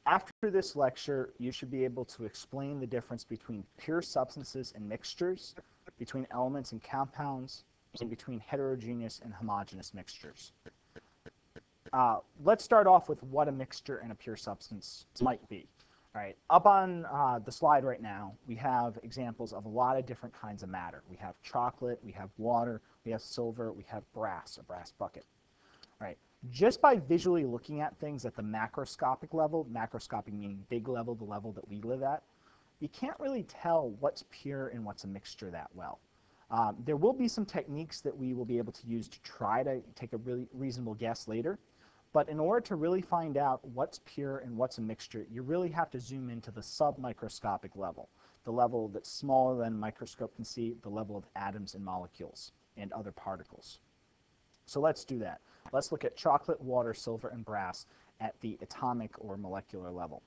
After this lecture, you should be able to explain the difference between pure substances and mixtures, between elements and compounds, and between heterogeneous and homogeneous mixtures. Let's start off with what a mixture and a pure substance might be. All right, up on the slide right now, we have examples of a lot of different kinds of matter. We have chocolate, we have water, we have silver, we have brass, a brass bucket. All right, just by visually looking at things at the macroscopic level, macroscopic meaning big level, the level that we live at, you can't really tell what's pure and what's a mixture that well. There will be some techniques that we will be able to use to try to take a really reasonable guess later. But in order to really find out what's pure and what's a mixture, you really have to zoom into the submicroscopic level, the level that's smaller than a microscope can see, the level of atoms and molecules and other particles. So let's do that. Let's look at chocolate, water, silver, and brass at the atomic or molecular level.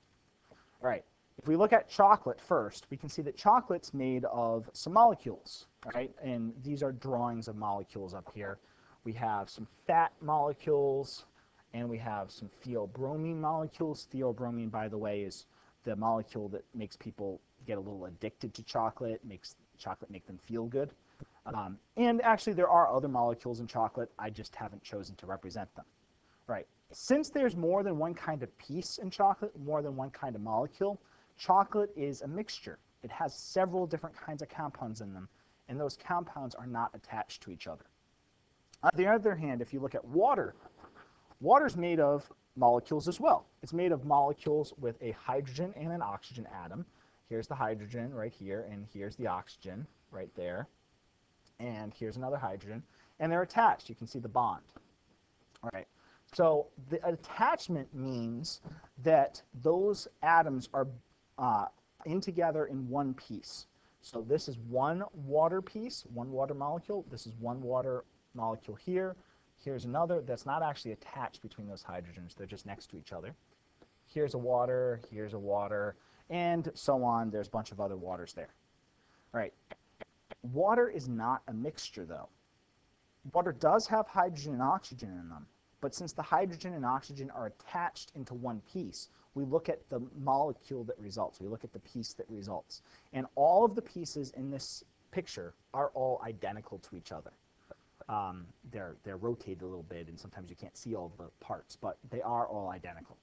All right, if we look at chocolate first, we can see that chocolate's made of some molecules, right? And these are drawings of molecules up here. We have some fat molecules, and we have some theobromine molecules. Theobromine, by the way, is the molecule that makes people get a little addicted to chocolate, makes chocolate make them feel good. And actually, there are other molecules in chocolate. I just haven't chosen to represent them. Right. Since there's more than one kind of piece in chocolate, more than one kind of molecule, chocolate is a mixture. It has several different kinds of compounds in them, and those compounds are not attached to each other. On the other hand, if you look at water, water's made of molecules as well. It's made of molecules with a hydrogen and an oxygen atom. Here's the hydrogen right here, and here's the oxygen right there. And here's another hydrogen. And they're attached. You can see the bond. All right. So the attachment means that those atoms are in together in one piece. So this is one water piece, one water molecule. This is one water molecule here. Here's another that's not actually attached between those hydrogens. They're just next to each other. Here's a water, and so on. There's a bunch of other waters there. All right. Water is not a mixture, though. Water does have hydrogen and oxygen in them, but since the hydrogen and oxygen are attached into one piece, we look at the molecule that results. We look at the piece that results. And all of the pieces in this picture are all identical to each other. They're rotated a little bit, and sometimes you can't see all the parts, but they are all identical.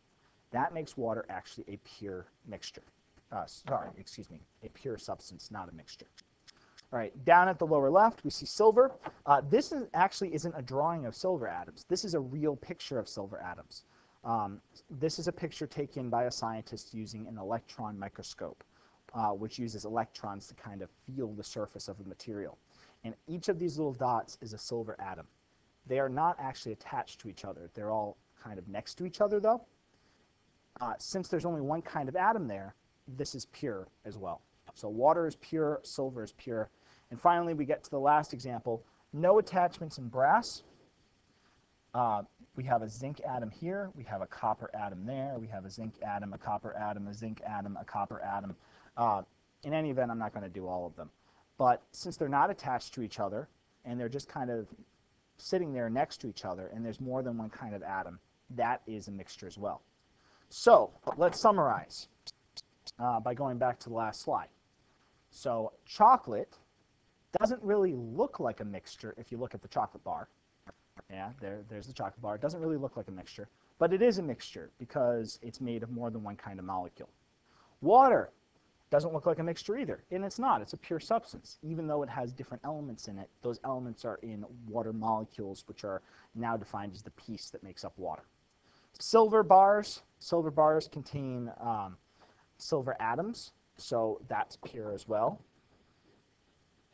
That makes water actually a pure mixture. A pure substance, not a mixture. All right, down at the lower left, we see silver. This actually isn't a drawing of silver atoms. This is a real picture of silver atoms. This is a picture taken by a scientist using an electron microscope, which uses electrons to kind of feel the surface of the material. And each of these little dots is a silver atom. They are not actually attached to each other. They're all kind of next to each other, though. Since there's only one kind of atom there, this is pure as well. So water is pure, silver is pure. And finally, we get to the last example. No attachments in brass. We have a zinc atom here. We have a copper atom there. We have a zinc atom, a copper atom, a zinc atom, a copper atom. In any event, I'm not going to do all of them. But since they're not attached to each other, and they're just kind of sitting there next to each other, and there's more than one kind of atom, that is a mixture as well. So let's summarize by going back to the last slide. So chocolate doesn't really look like a mixture if you look at the chocolate bar. Yeah, there's the chocolate bar. It doesn't really look like a mixture, but it is a mixture because it's made of more than one kind of molecule. Water doesn't look like a mixture either, and it's not. It's a pure substance. Even though it has different elements in it, those elements are in water molecules, which are now defined as the piece that makes up water. Silver bars contain silver atoms, so that's pure as well.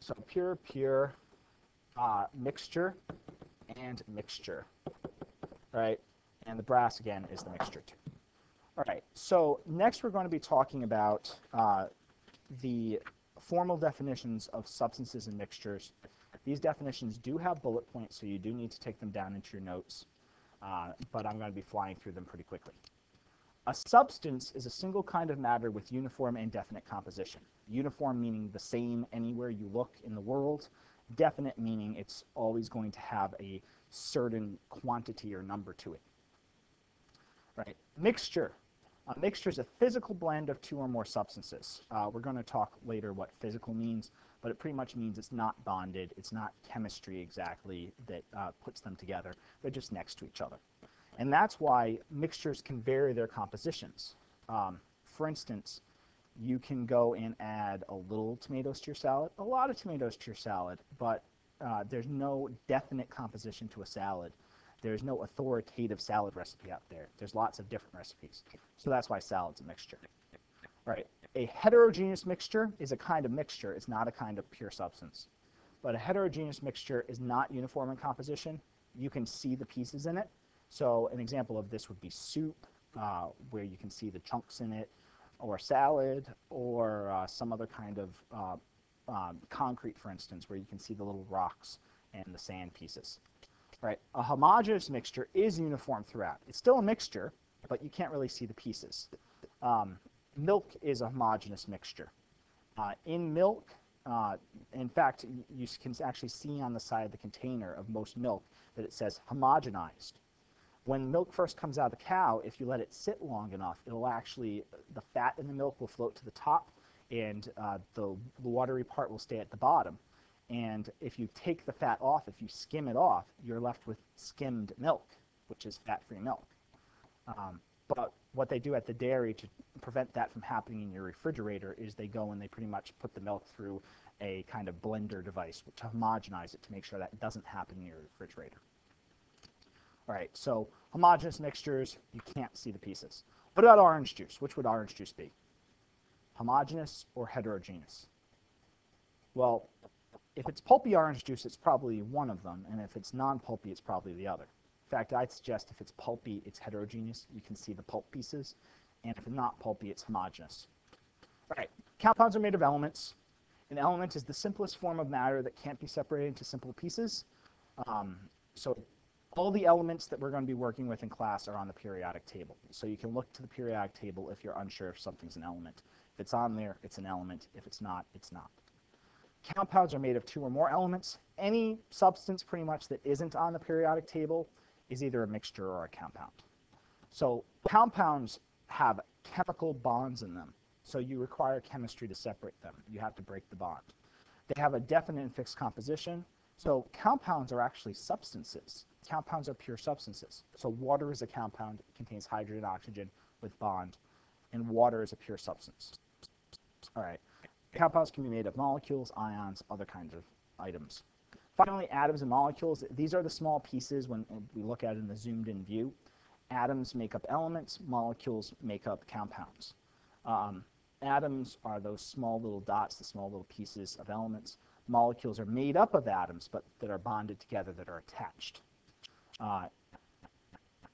So pure, mixture, and mixture, right? And the brass, again, is the mixture too. All right, so next we're going to be talking about the formal definitions of substances and mixtures. These definitions do have bullet points, so you do need to take them down into your notes, but I'm going to be flying through them pretty quickly. A substance is a single kind of matter with uniform and definite composition. Uniform meaning the same anywhere you look in the world. Definite meaning it's always going to have a certain quantity or number to it. Right. Mixture. A mixture is a physical blend of two or more substances. We're going to talk later what physical means, but it pretty much means it's not bonded. It's not chemistry exactly that puts them together. They're just next to each other. And that's why mixtures can vary their compositions. For instance, you can go and add a little tomatoes to your salad, a lot of tomatoes to your salad, but there's no definite composition to a salad. There's no authoritative salad recipe out there. There's lots of different recipes. So that's why salad's a mixture. All right. A heterogeneous mixture is a kind of mixture. It's not a kind of pure substance. But a heterogeneous mixture is not uniform in composition. You can see the pieces in it. So an example of this would be soup, where you can see the chunks in it, or salad, or some other kind of concrete, for instance, where you can see the little rocks and the sand pieces. Right. A homogeneous mixture is uniform throughout. It's still a mixture, but you can't really see the pieces. Milk is a homogeneous mixture. In milk, in fact, you can actually see on the side of the container of most milk that it says homogenized. When milk first comes out of the cow, if you let it sit long enough, it'll actually, the fat in the milk will float to the top, and the watery part will stay at the bottom. And if you take the fat off, if you skim it off, you're left with skimmed milk, which is fat-free milk. But what they do at the dairy to prevent that from happening in your refrigerator is they go and they pretty much put the milk through a kind of blender device to homogenize it to make sure that doesn't happen in your refrigerator. All right, so homogeneous mixtures, you can't see the pieces. What about orange juice? Which would orange juice be? Homogeneous or heterogeneous? Well, if it's pulpy orange juice, it's probably one of them, and if it's non-pulpy, it's probably the other. In fact, I'd suggest if it's pulpy, it's heterogeneous. You can see the pulp pieces, and if it's not pulpy, it's homogeneous. All right, compounds are made of elements. An element is the simplest form of matter that can't be separated into simple pieces. So all the elements that we're going to be working with in class are on the periodic table. So you can look to the periodic table if you're unsure if something's an element. If it's on there, it's an element. If it's not, it's not. Compounds are made of two or more elements. Any substance pretty much that isn't on the periodic table is either a mixture or a compound. So compounds have chemical bonds in them. So you require chemistry to separate them. You have to break the bond. They have a definite and fixed composition. So compounds are actually substances. Compounds are pure substances. So water is a compound. It contains hydrogen and oxygen with bond. And water is a pure substance. All right. Compounds can be made of molecules, ions, other kinds of items. Finally, atoms and molecules. These are the small pieces when we look at it in the zoomed-in view. Atoms make up elements. Molecules make up compounds. Atoms are those small little dots, the small little pieces of elements. Molecules are made up of atoms, but that are bonded together, that are attached.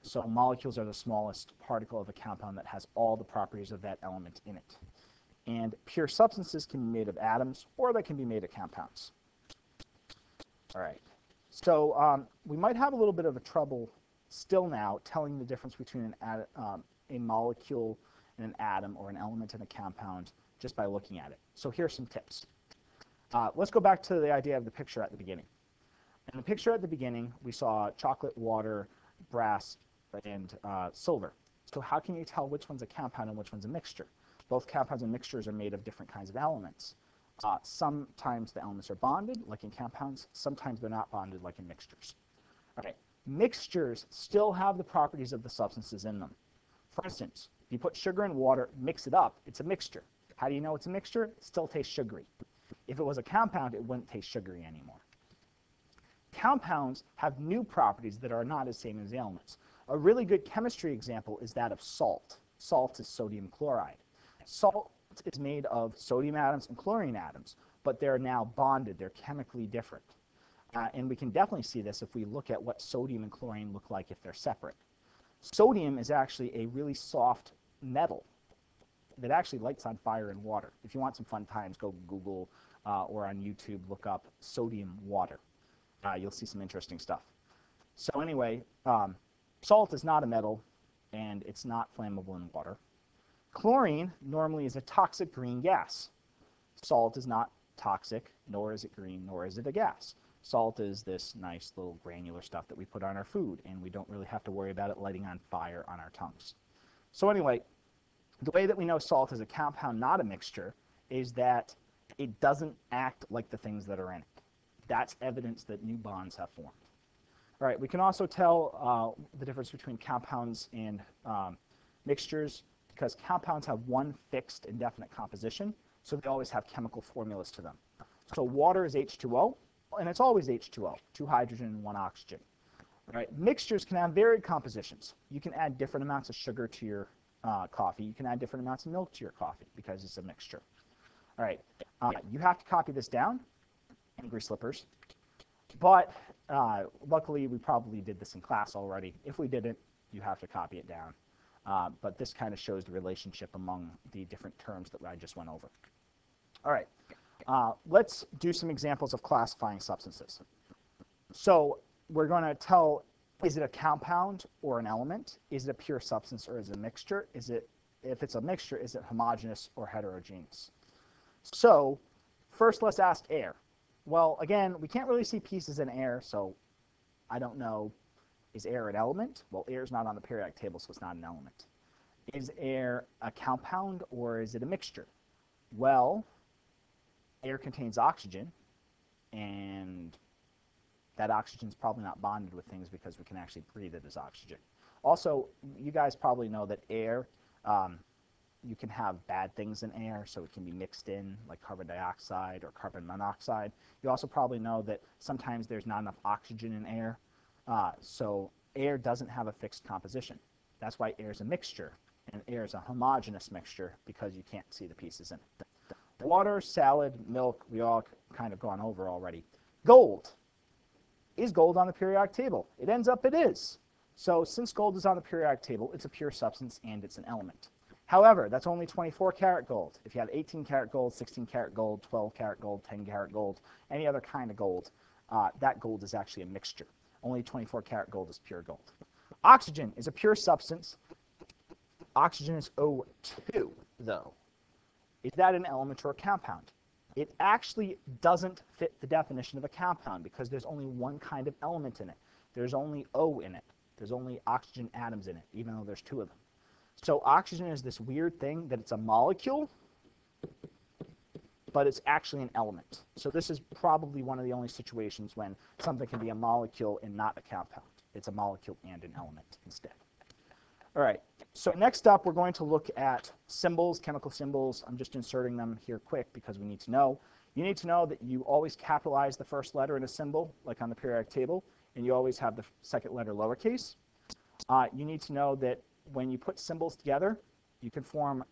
So molecules are the smallest particle of a compound that has all the properties of that element in it. And pure substances can be made of atoms, or they can be made of compounds. All right. So we might have a little bit of a trouble still now telling the difference between a molecule and an atom, or an element and a compound, just by looking at it. So here's some tips. Let's go back to the idea of the picture at the beginning. In the picture at the beginning, we saw chocolate, water, brass, and silver. So how can you tell which one's a compound and which one's a mixture? Both compounds and mixtures are made of different kinds of elements. Sometimes the elements are bonded, like in compounds. Sometimes they're not bonded, like in mixtures. Okay. Mixtures still have the properties of the substances in them. For instance, if you put sugar and water, mix it up, it's a mixture. How do you know it's a mixture? It still tastes sugary. If it was a compound, it wouldn't taste sugary anymore. Compounds have new properties that are not the same as the elements. A really good chemistry example is that of salt. Salt is sodium chloride. Salt is made of sodium atoms and chlorine atoms, but they're now bonded. They're chemically different. And we can definitely see this if we look at what sodium and chlorine look like if they're separate. Sodium is actually a really soft metal that actually lights on fire in water. If you want some fun times, go Google or on YouTube, look up sodium water. You'll see some interesting stuff. So anyway, salt is not a metal, and it's not flammable in water. Chlorine normally is a toxic green gas. Salt is not toxic, nor is it green, nor is it a gas. Salt is this nice little granular stuff that we put on our food, and we don't really have to worry about it lighting on fire on our tongues. So anyway, The way that we know salt is a compound, not a mixture, is that it doesn't act like the things that are in it. That's evidence that new bonds have formed. All right, we can also tell the difference between compounds and mixtures because compounds have one fixed indefinite composition, so they always have chemical formulas to them. So water is H2O, and it's always H2O, 2 hydrogen and 1 oxygen. Right? Mixtures can have varied compositions. You can add different amounts of sugar to your coffee. You can add different amounts of milk to your coffee because it's a mixture. All right, you have to copy this down, angry slippers. But luckily, we probably did this in class already. If we didn't, you have to copy it down. But this kind of shows the relationship among the different terms that I just went over. All right, let's do some examples of classifying substances. So we're going to tell, is it a compound or an element? Is it a pure substance or is it a mixture? If it's a mixture, is it homogeneous or heterogeneous? So first, let's ask air. Well, again, we can't really see pieces in air, so I don't know, is air an element? Well, air is not on the periodic table, so it's not an element. Is air a compound or is it a mixture? Well, air contains oxygen, and that oxygen is probably not bonded with things because we can actually breathe it as oxygen. Also, you guys probably know that air, you can have bad things in air, so it can be mixed in, like carbon dioxide or carbon monoxide. You also probably know that sometimes there's not enough oxygen in air, so air doesn't have a fixed composition. That's why air is a mixture, and air is a homogeneous mixture because you can't see the pieces in it. Water, salad, milk, we all kind of gone over already. Gold. Is gold on the periodic table? It ends up it is. So since gold is on the periodic table, it's a pure substance and it's an element. However, that's only 24 karat gold. If you have 18 karat gold, 16 karat gold, 12 karat gold, 10 karat gold, any other kind of gold, that gold is actually a mixture. Only 24 karat gold is pure gold. Oxygen is a pure substance. Oxygen is O2, though. Is that an element or a compound? It actually doesn't fit the definition of a compound because there's only one kind of element in it. There's only O in it. There's only oxygen atoms in it, even though there's 2 of them. So oxygen is this weird thing that it's a molecule, but it's actually an element. So this is probably one of the only situations when something can be a molecule and not a compound. It's a molecule and an element instead. All right, so next up we're going to look at symbols, chemical symbols. I'm just inserting them here quick because we need to know. You need to know that you always capitalize the first letter in a symbol, like on the periodic table, and you always have the second letter lowercase. You need to know that when you put symbols together, you can form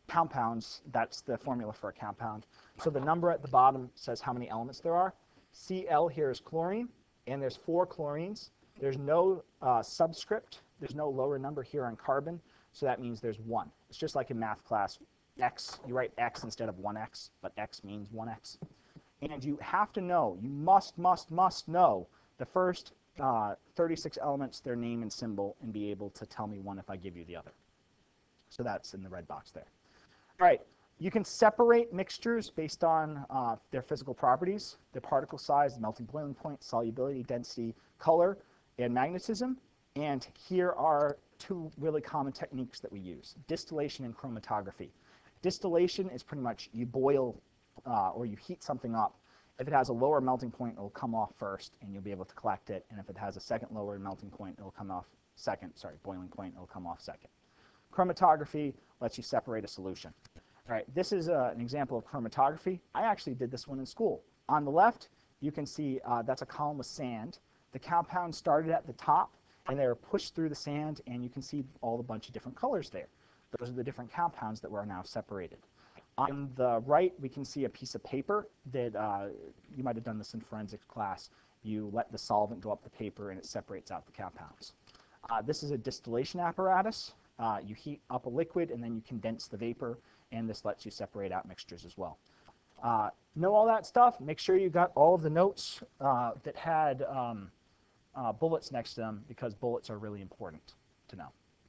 compounds. That's the formula for a compound. So the number at the bottom says how many elements there are. Cl here is chlorine, and there's 4 chlorines. There's no subscript. There's no lower number here on carbon, so that means there's 1. It's just like in math class. X, you write X instead of 1X, but X means 1X. And you have to know, you must know the first 36 elements, their name and symbol, and be able to tell me one if I give you the other. So that's in the red box there. All right, you can separate mixtures based on their physical properties, their particle size, the melting boiling point, solubility, density, color, and magnetism. And here are 2 really common techniques that we use, distillation and chromatography. Distillation is pretty much you boil or you heat something up. If it has a lower melting point, it will come off first, and you'll be able to collect it. And if it has a second lower melting point, it will come off boiling point, it will come off second. Chromatography lets you separate a solution. All right, this is an example of chromatography. I actually did this one in school. On the left, you can see that's a column of sand. The compound started at the top, and they were pushed through the sand, and you can see all the bunch of different colors there. Those are the different compounds that were now separated. On the right, we can see a piece of paper that you might have done this in forensics class. You let the solvent go up the paper, and it separates out the compounds. This is a distillation apparatus. You heat up a liquid, and then you condense the vapor, and this lets you separate out mixtures as well. Know all that stuff. Make sure you got all of the notes that had bullets next to them, because bullets are really important to know.